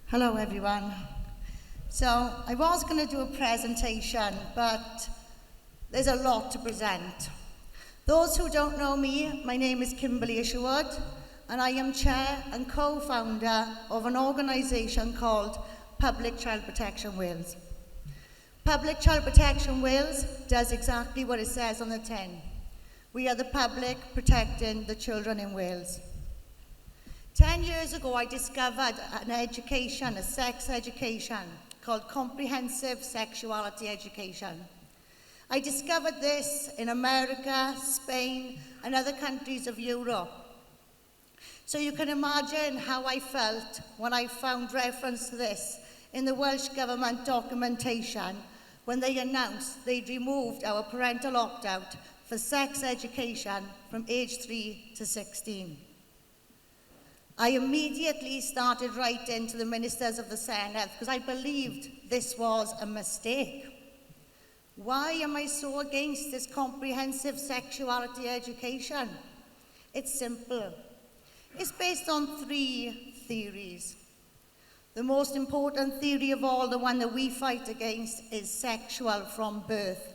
Hello everyone. So I was going to do a presentation, but there's a lot to present. Those who don't know me, my name is Kimberly Isherwood, and I am chair and co-founder of an organisation called Public Child Protection Wales. Public Child Protection Wales does exactly what it says on the tin. We are the public protecting the children in Wales. 10 years ago, I discovered an education, a sex education, called Comprehensive Sexuality Education. I discovered this in America, Spain, and other countries of Europe. So you can imagine how I felt when I found reference to this in the Welsh Government documentation when they announced they'd removed our parental opt-out for sex education from age 3 to 16. I immediately started writing to the ministers of the Senedd because I believed this was a mistake. Why am I so against this comprehensive sexuality education? It's simple. It's based on 3 theories. The most important theory of all, the one that we fight against, is sexual from birth.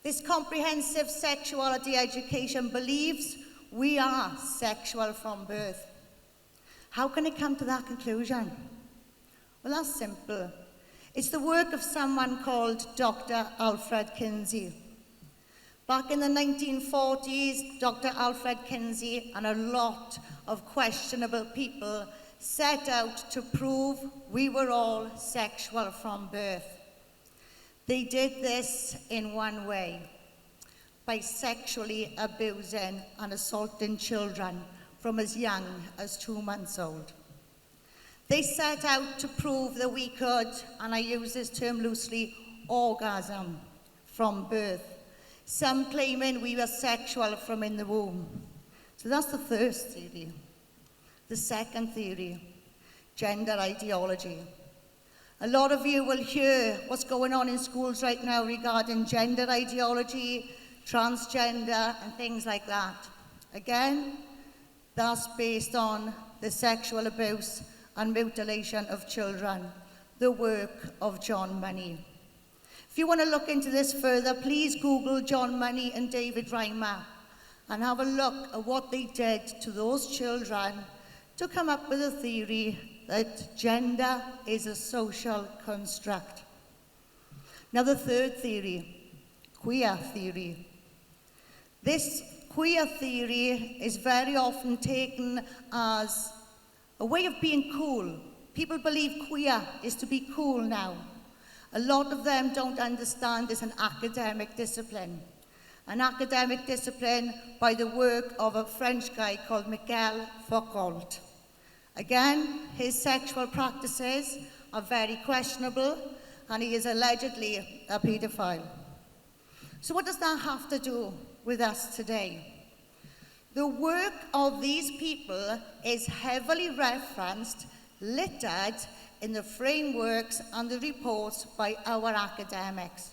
This comprehensive sexuality education believes we are sexual from birth. How can it come to that conclusion? Well, that's simple. It's the work of someone called Dr. Alfred Kinsey. Back in the 1940s, Dr. Alfred Kinsey and a lot of questionable people set out to prove we were all sexual from birth. They did this in one way, by sexually abusing and assaulting children from as young as 2 months old. They set out to prove that we could, and I use this term loosely, orgasm from birth. Some claiming we were sexual from in the womb. So that's the first theory. The second theory, gender ideology. A lot of you will hear what's going on in schools right now regarding gender ideology, transgender, and things like that. Again, that's based on the sexual abuse and mutilation of children, the work of John Money. If you want to look into this further, please Google John Money and David Reimer and have a look at what they did to those children to come up with a theory that gender is a social construct. Now the third theory, queer theory. This queer theory is very often taken as a way of being cool. People believe queer is to be cool now. A lot of them don't understand it's an academic discipline. An academic discipline by the work of a French guy called Michel Foucault. Again, his sexual practices are very questionable, and he is allegedly a paedophile. So what does that have to do with us today? The work of these people is heavily referenced, littered in the frameworks and the reports by our academics.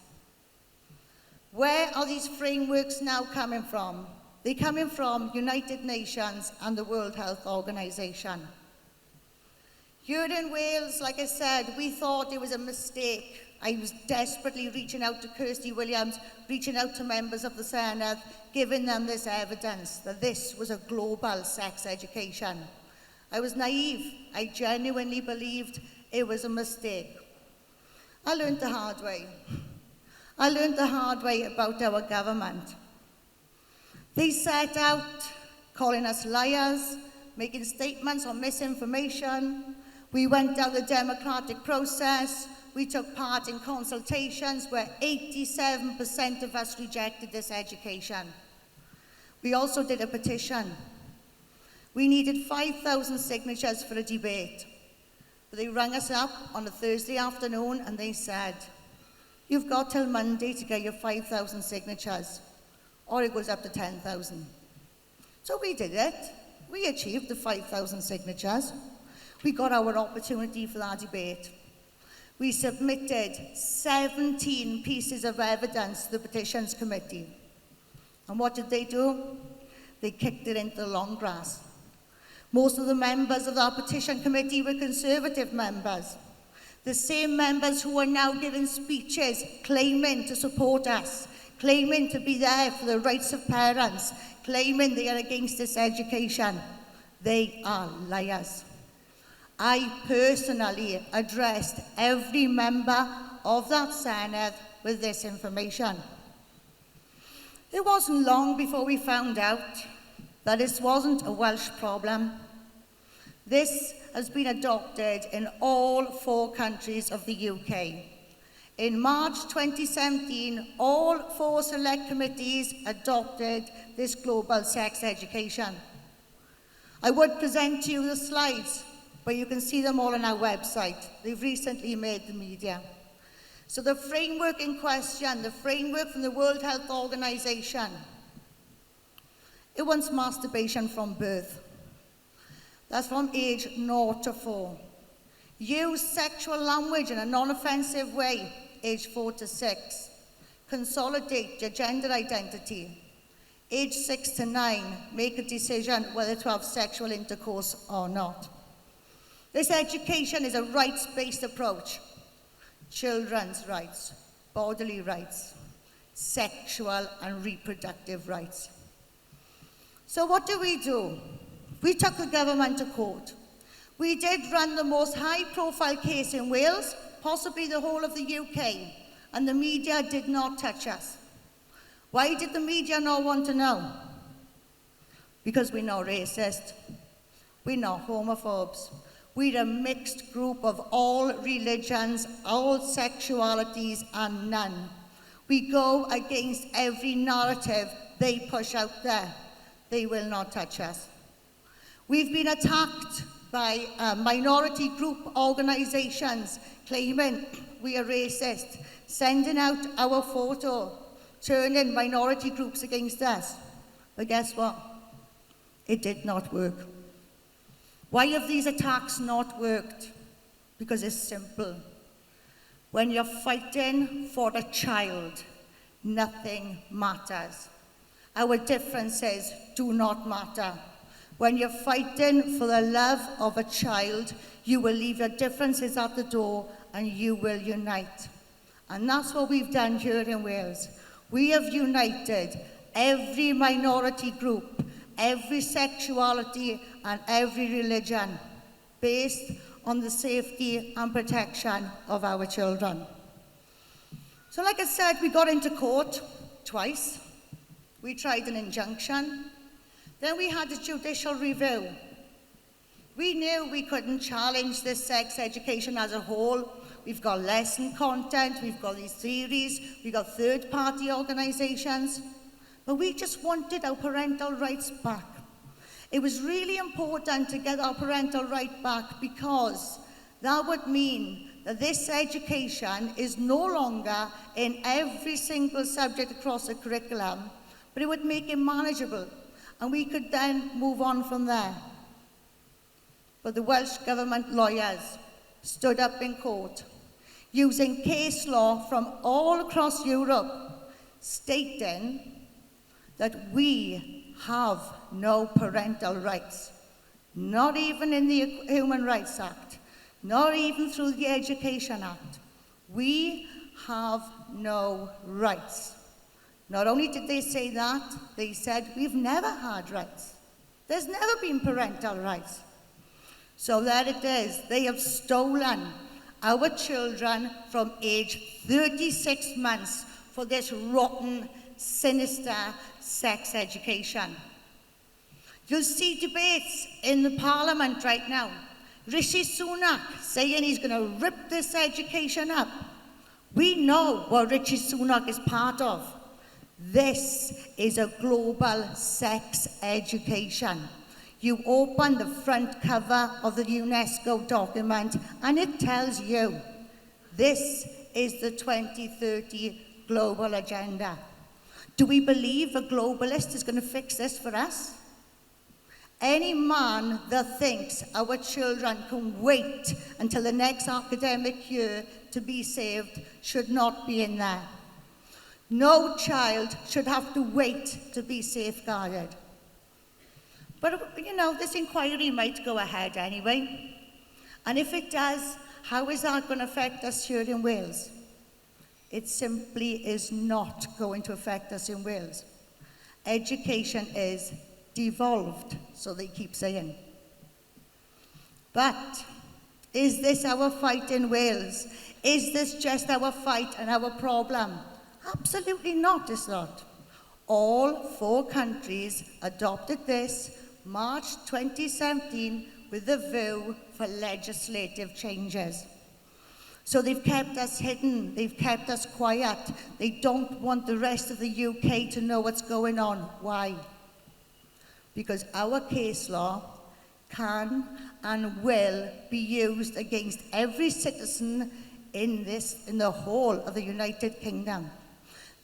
Where are these frameworks now coming from? They're coming from United Nations and the World Health Organization. Here in Wales, like I said, we thought it was a mistake. I was desperately reaching out to Kirsty Williams, reaching out to members of the Senedd, giving them this evidence that this was a global sex education. I was naive. I genuinely believed it was a mistake. I learned the hard way. I learned the hard way about our government. They set out calling us liars, making statements on misinformation. We went down the democratic process. We took part in consultations where 87% of us rejected this education. We also did a petition. We needed 5,000 signatures for a debate. But they rang us up on a Thursday afternoon and they said, "You've got till Monday to get your 5,000 signatures, or it goes up to 10,000. So we did it. We achieved the 5,000 signatures. We got our opportunity for that debate. We submitted 17 pieces of evidence to the Petitions Committee. And what did they do? They kicked it into the long grass. Most of the members of our petition committee were Conservative members. The same members who are now giving speeches claiming to support us, claiming to be there for the rights of parents, claiming they are against this education. They are liars. I personally addressed every member of that Senate with this information. It wasn't long before we found out that this wasn't a Welsh problem. This has been adopted in all 4 countries of the UK. In March 2017, all 4 select committees adopted this global sex education. I would present to you the slides, but you can see them all on our website. They've recently made the media. So the framework in question, the framework from the World Health Organization, it wants masturbation from birth. That's from age 0 to 4. Use sexual language in a non-offensive way, age 4 to 6. Consolidate your gender identity. Age 6 to 9, make a decision whether to have sexual intercourse or not. This education is a rights-based approach. Children's rights, bodily rights, sexual and reproductive rights. So what do? We took the government to court. We did run the most high-profile case in Wales, possibly the whole of the UK, and the media did not touch us. Why did the media not want to know? Because we're not racist. We're not homophobes. We're a mixed group of all religions, all sexualities, and none. We go against every narrative they push out there. They will not touch us. We've been attacked by minority group organizations claiming we are racist, sending out our photo, turning minority groups against us. But guess what? It did not work. Why have these attacks not worked? Because it's simple. When you're fighting for a child, nothing matters. Our differences do not matter. When you're fighting for the love of a child, you will leave your differences at the door and you will unite. And that's what we've done here in Wales. We have united every minority group, every sexuality and every religion based on the safety and protection of our children. So like I said, we got into court twice. We tried an injunction. Then we had a judicial review. We knew we couldn't challenge this sex education as a whole. We've got lesson content, we've got these theories, we've got third-party organizations, but we just wanted our parental rights back. It was really important to get our parental right back because that would mean that this education is no longer in every single subject across the curriculum, but it would make it manageable, and we could then move on from there. But the Welsh Government lawyers stood up in court, using case law from all across Europe, stating that we have no parental rights, not even in the Human Rights Act, not even through the Education Act. We have no rights. Not only did they say that, they said we've never had rights. There's never been parental rights. So there it is. They have stolen our children from age 36 months for this rotten, sinister sex education. You'll see debates in the Parliament right now. Rishi Sunak saying he's going to rip this education up. We know what Rishi Sunak is part of. This is a global sex education. You open the front cover of the UNESCO document and it tells you this is the 2030 global agenda. Do we believe a globalist is going to fix this for us? Any man that thinks our children can wait until the next academic year to be saved should not be in there. No child should have to wait to be safeguarded. But, you know, this inquiry might go ahead anyway. And if it does, how is that going to affect us here in Wales? It simply is not going to affect us in Wales. Education is devolved, so they keep saying. But is this our fight in Wales? Is this just our fight and our problem? Absolutely not, it's not. All 4 countries adopted this March 2017 with the view for legislative changes. So they've kept us hidden, they've kept us quiet. They don't want the rest of the UK to know what's going on. Why? Because our case law can and will be used against every citizen in the whole of the United Kingdom.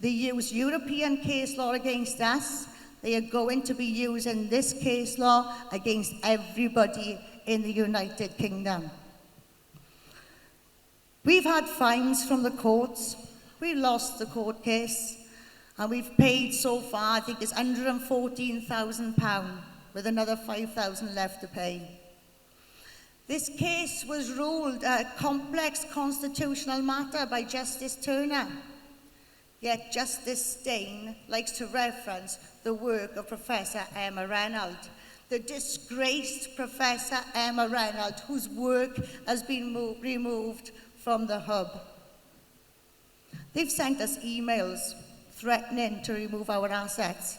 They use European case law against us. They are going to be using this case law against everybody in the United Kingdom. We've had fines from the courts. We lost the court case, and we've paid so far, I think it's £114,000, with another £5,000 left to pay. This case was ruled a complex constitutional matter by Justice Turner. Yet Justice Stein likes to reference the work of Professor Emma Reynolds, the disgraced Professor Emma Reynolds, whose work has been removed from the hub. They've sent us emails threatening to remove our assets.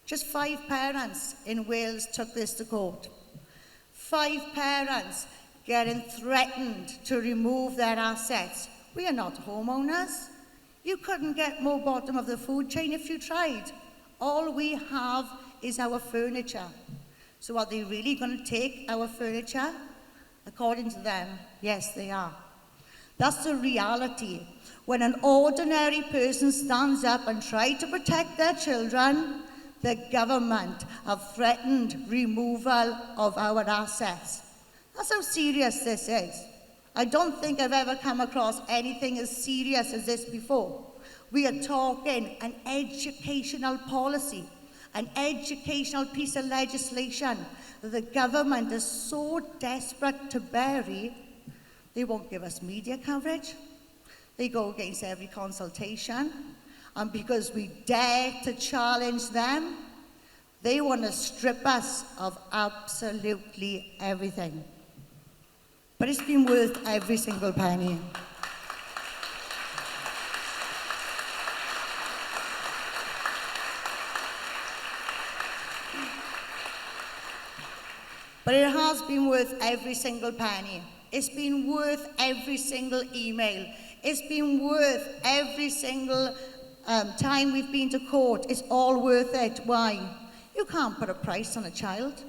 Just 5 parents in Wales took this to court. 5 parents getting threatened to remove their assets. We are not homeowners. You couldn't get more bottom of the food chain if you tried. All we have is our furniture. So are they really going to take our furniture? According to them, yes, they are. That's the reality. When an ordinary person stands up and tries to protect their children, the government have threatened removal of our assets. That's how serious this is. I don't think I've ever come across anything as serious as this before. We are talking an educational policy, an educational piece of legislation that the government is so desperate to bury, they won't give us media coverage. They go against every consultation. And because we dare to challenge them, they want to strip us of absolutely everything. But it's been worth every single penny. But it has been worth every single penny. It's been worth every single email. It's been worth every single time we've been to court. It's all worth it. Why? You can't put a price on a child.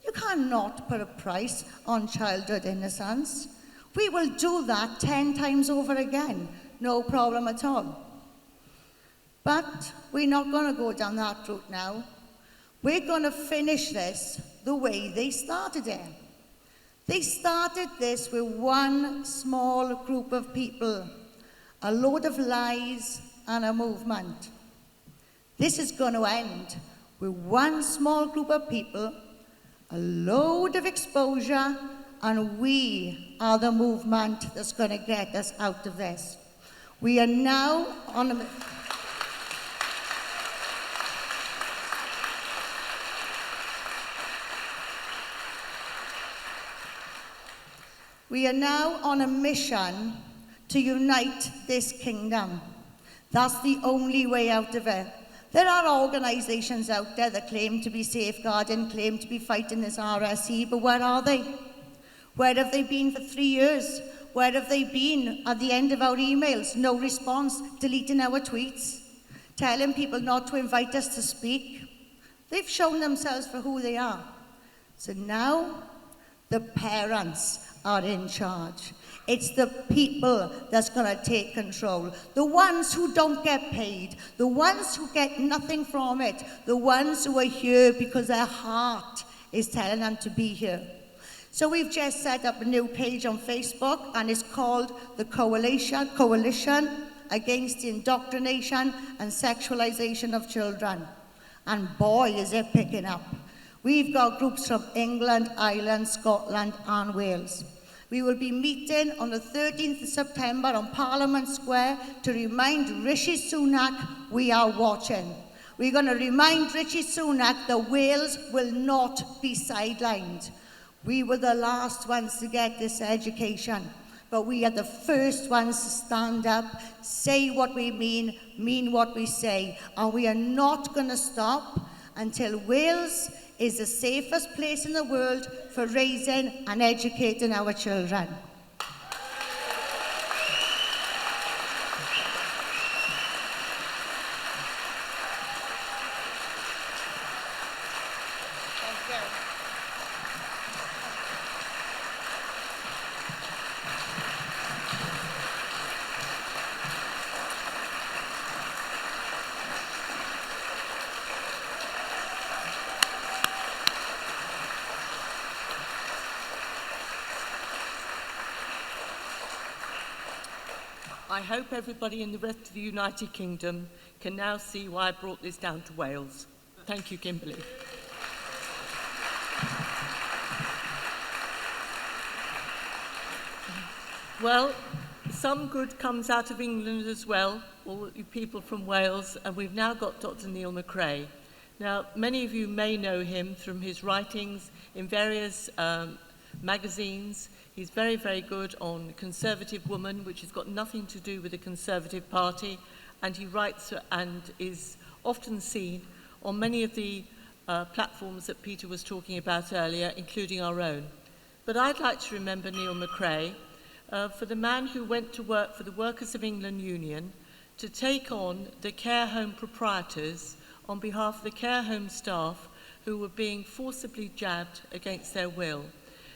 You cannot put a price on childhood innocence. We will do that 10 times over again. No problem at all. But we're not going to go down that route now. We're going to finish this the way they started it. They started this with one small group of people, a load of lies and a movement. This is going to end with one small group of people, a load of exposure, and we are the movement that's going to get us out of this. We are now on a... We are now on a mission to unite this kingdom. That's the only way out of it. There are organisations out there that claim to be safeguarding, claim to be fighting this RSE, but where are they? Where have they been for 3 years? Where have they been at the end of our emails? No response, deleting our tweets, telling people not to invite us to speak. They've shown themselves for who they are. So now the parents are in charge. It's the people that's going to take control. The ones who don't get paid, the ones who get nothing from it, the ones who are here because their heart is telling them to be here. So we've just set up a new page on Facebook, and it's called the Coalition Against the Indoctrination and Sexualization of Children. And boy, is it picking up. We've got groups from England, Ireland, Scotland and Wales. We will be meeting on the 13th of September on Parliament Square to remind Rishi Sunak we are watching. We're going to remind Rishi Sunak that Wales will not be sidelined. We were the last ones to get this education, but we are the first ones to stand up, say what we mean what we say, and we are not going to stop until Wales is the safest place in the world for raising and educating our children. I hope everybody in the rest of the United Kingdom can now see why I brought this down to Wales. Thank you, Kimberly. Well, some good comes out of England as well, all you people from Wales, and we've now got Dr. Neil McRae. Now, many of you may know him from his writings in various magazines. He's very, very good on Conservative Woman, which has got nothing to do with the Conservative Party, and he writes and is often seen on many of the platforms that Peter was talking about earlier, including our own. But I'd like to remember Neil McRae for the man who went to work for the Workers of England Union to take on the care home proprietors on behalf of the care home staff who were being forcibly jabbed against their will.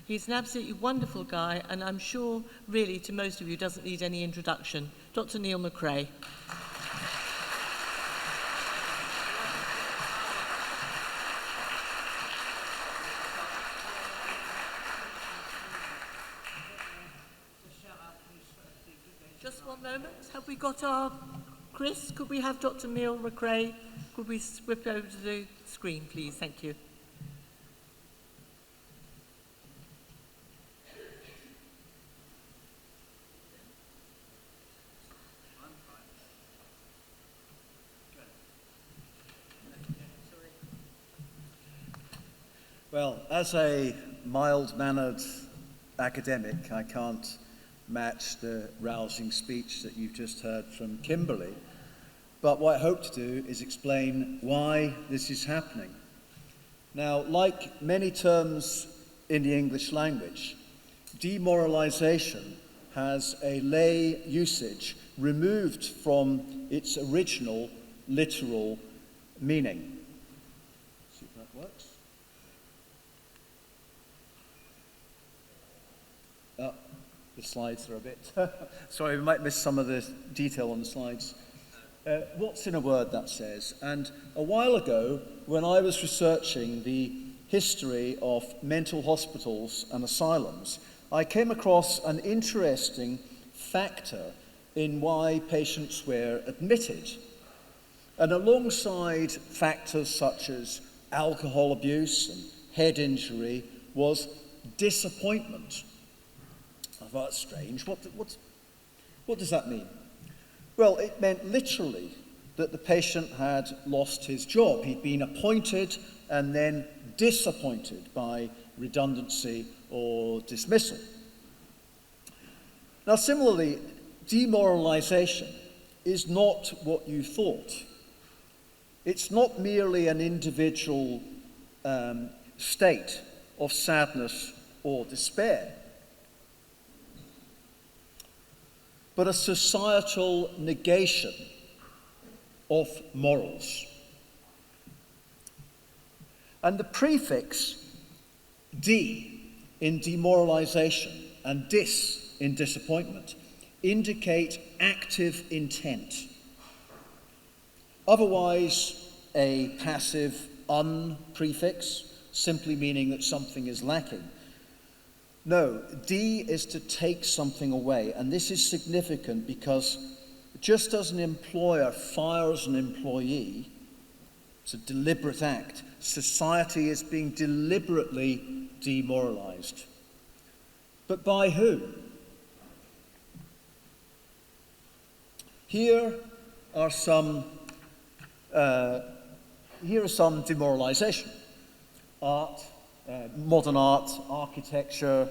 He's an absolutely wonderful guy, and I'm sure, really, to most of you, doesn't need any introduction. Dr. Neil McRae. Just one moment. Have we got our Chris? Could we have Dr. Neil McRae? Could we whip over to the screen, please? Thank you. Well, as a mild-mannered academic, I can't match the rousing speech that you've just heard from Kimberly. But what I hope to do is explain why this is happening. Now, like many terms in the English language, demoralization has a lay usage removed from its original literal meaning. See if that works. The slides are a bit... Sorry, we might miss some of the detail on the slides. What's in a word, that says. And a while ago, when I was researching the history of mental hospitals and asylums, I came across an interesting factor in why patients were admitted. And alongside factors such as alcohol abuse and head injury was disappointment. I thought, that's strange. What does that mean? Well, it meant literally that the patient had lost his job. He'd been appointed and then disappointed by redundancy or dismissal. Now, similarly, demoralization is not what you thought. It's not merely an individual state of sadness or despair, but a societal negation of morals. And the prefix D in demoralization and dis in disappointment indicate active intent. Otherwise, a passive un prefix, simply meaning that something is lacking. No, D is to take something away, and this is significant because just as an employer fires an employee, it's a deliberate act, society is being deliberately demoralized. But by who? Here are some demoralization. Art, modern art, architecture,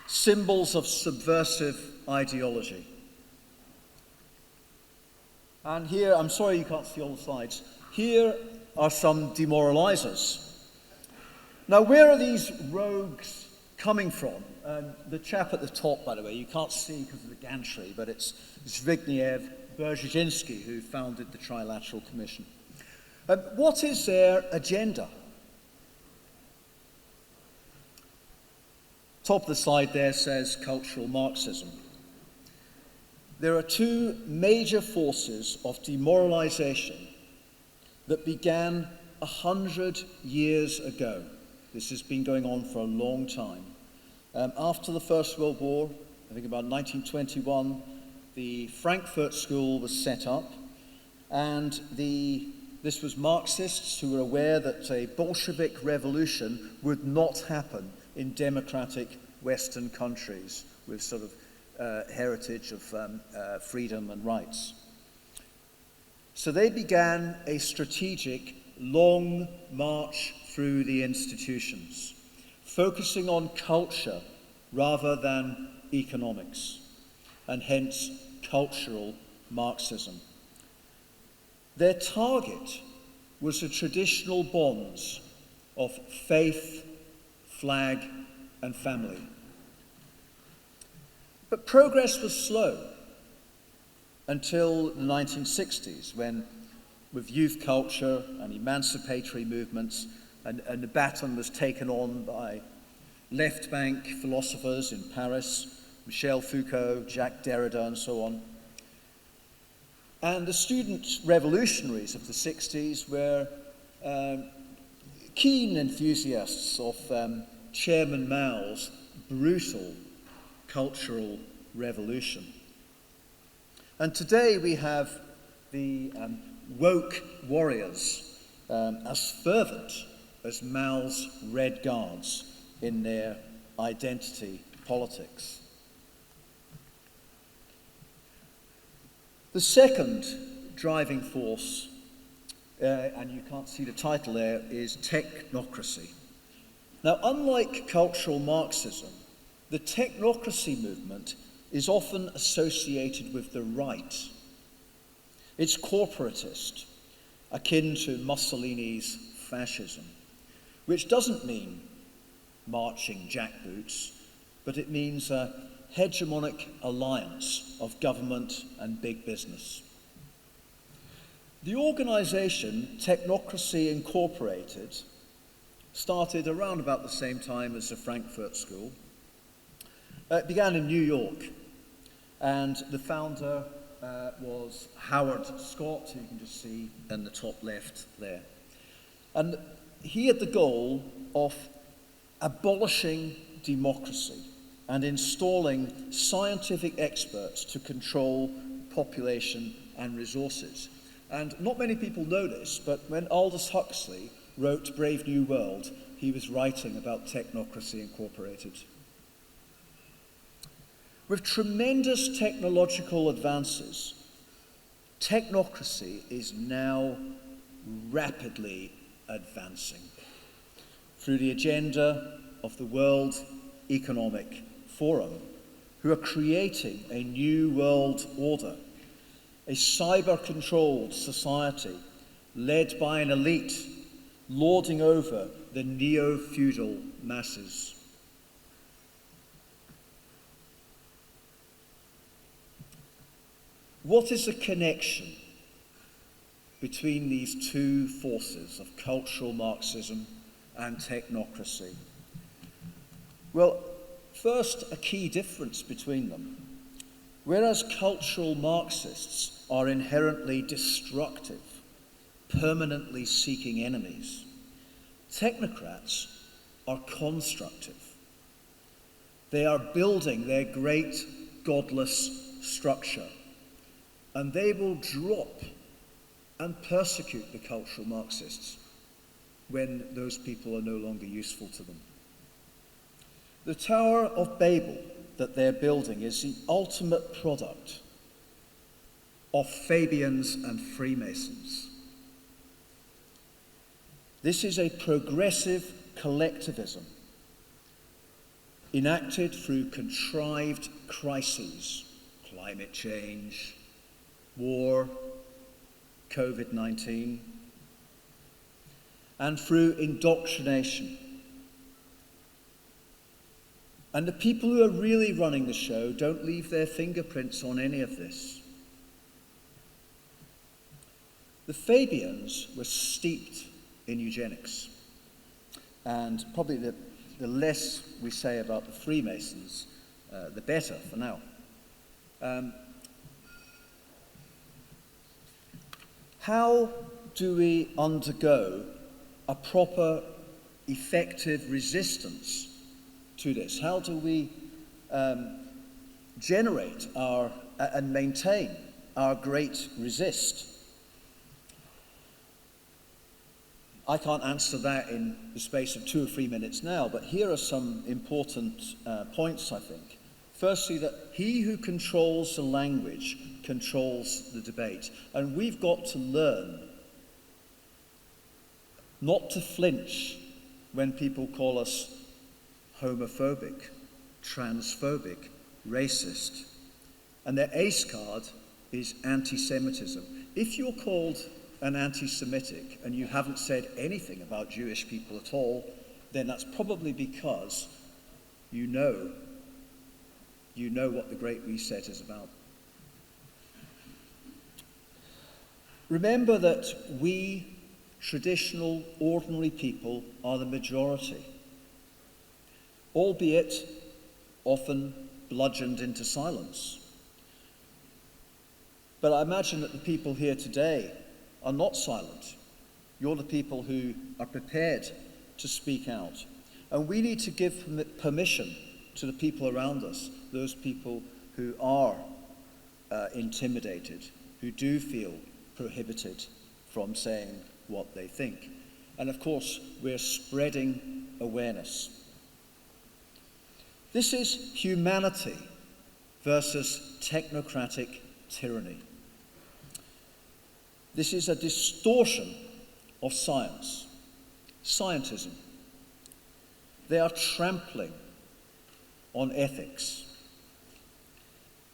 symbols of subversive ideology. And here, I'm sorry you can't see all the slides, here are some demoralizers. Now, where are these rogues coming from? The chap at the top, by the way, you can't see because of the gantry, but it's Zbigniew Brzezinski who founded the Trilateral Commission. What is their agenda? Top of the slide there says cultural Marxism. There are two major forces of demoralization that began 100 years ago. This has been going on for a long time. After the First World War, I think about 1921, the Frankfurt School was set up, and this was Marxists who were aware that a Bolshevik revolution would not happen in democratic Western countries with sort of heritage of freedom and rights. So they began a strategic, long march through the institutions, focusing on culture rather than economics, and hence cultural Marxism. Their target was the traditional bonds of faith, flag, and family. But progress was slow until the 1960s, when, with youth culture and emancipatory movements, and the baton was taken on by left-bank philosophers in Paris, Michel Foucault, Jacques Derrida, and so on. And the student revolutionaries of the 60s were keen enthusiasts of Chairman Mao's brutal cultural revolution. And today we have the woke warriors as fervent as Mao's Red Guards in their identity politics. The second driving force, and you can't see the title there, is technocracy. Now, unlike cultural Marxism, the technocracy movement is often associated with the right. It's corporatist, akin to Mussolini's fascism, which doesn't mean marching jackboots, but it means a hegemonic alliance of government and big business. The organization Technocracy Incorporated started around about the same time as the Frankfurt School. It began in New York, and the founder was Howard Scott, who you can just see in the top left there. And he had the goal of abolishing democracy and installing scientific experts to control population and resources. And not many people know this, but when Aldous Huxley wrote Brave New World, he was writing about Technocracy Incorporated. With tremendous technological advances, technocracy is now rapidly advancing through the agenda of the World Economic Forum, who are creating a new world order, a cyber-controlled society led by an elite lording over the neo-feudal masses. What is the connection between these two forces of cultural Marxism and technocracy? Well, first, a key difference between them. Whereas cultural Marxists are inherently destructive, permanently seeking enemies, technocrats are constructive. They are building their great godless structure, and they will drop and persecute the cultural Marxists. when those people are no longer useful to them. The Tower of Babel that they're building is the ultimate product of Fabians and Freemasons. This is a progressive collectivism enacted through contrived crises, climate change, war, COVID-19, and through indoctrination. And the people who are really running the show don't leave their fingerprints on any of this. The Fabians were steeped in eugenics. And probably the less we say about the Freemasons, the better for now. How do we undergo a proper, effective resistance to this? How do we generate and maintain our great resist? I can't answer that in the space of 2 or 3 minutes now, but here are some important points, I think. Firstly, that he who controls the language controls the debate. And we've got to learn not to flinch when people call us homophobic, transphobic, racist. And their ace card is anti-Semitism. If you're called an anti-Semitic and you haven't said anything about Jewish people at all, then that's probably because you know what the Great Reset is about. Remember that we, traditional, ordinary people, are the majority, albeit often bludgeoned into silence. But I imagine that the people here today are not silent. You're the people who are prepared to speak out. And we need to give permission to the people around us, those people who are intimidated, who do feel prohibited from saying what they think. And of course, we're spreading awareness. This is humanity versus technocratic tyranny. This is a distortion of science, scientism. They are trampling on ethics.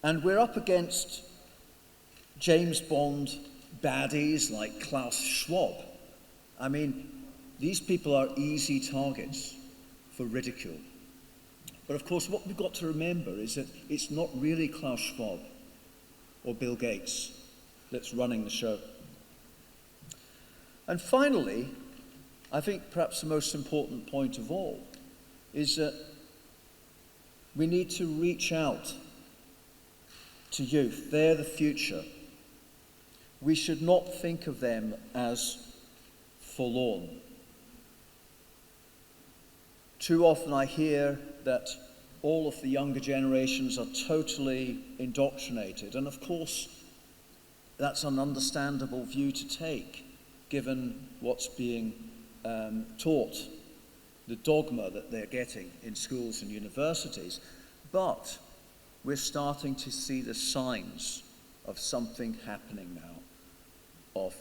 And we're up against James Bond baddies like Klaus Schwab. I mean, these people are easy targets for ridicule. But of course, what we've got to remember is that it's not really Klaus Schwab or Bill Gates that's running the show. And finally, I think perhaps the most important point of all is that we need to reach out to youth. They're the future. We should not think of them as forlorn. Too often I hear that all of the younger generations are totally indoctrinated, and of course that's an understandable view to take, given what's being taught, the dogma that they're getting in schools and universities. But we're starting to see the signs of something happening now, of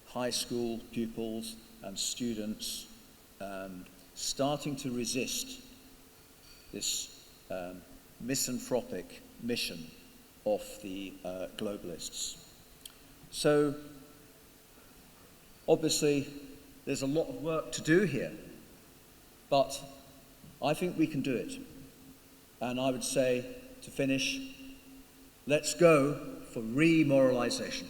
high school pupils and students starting to resist this misanthropic mission of the globalists. So, obviously, there's a lot of work to do here, but I think we can do it. And I would say, to finish, let's go for remoralization.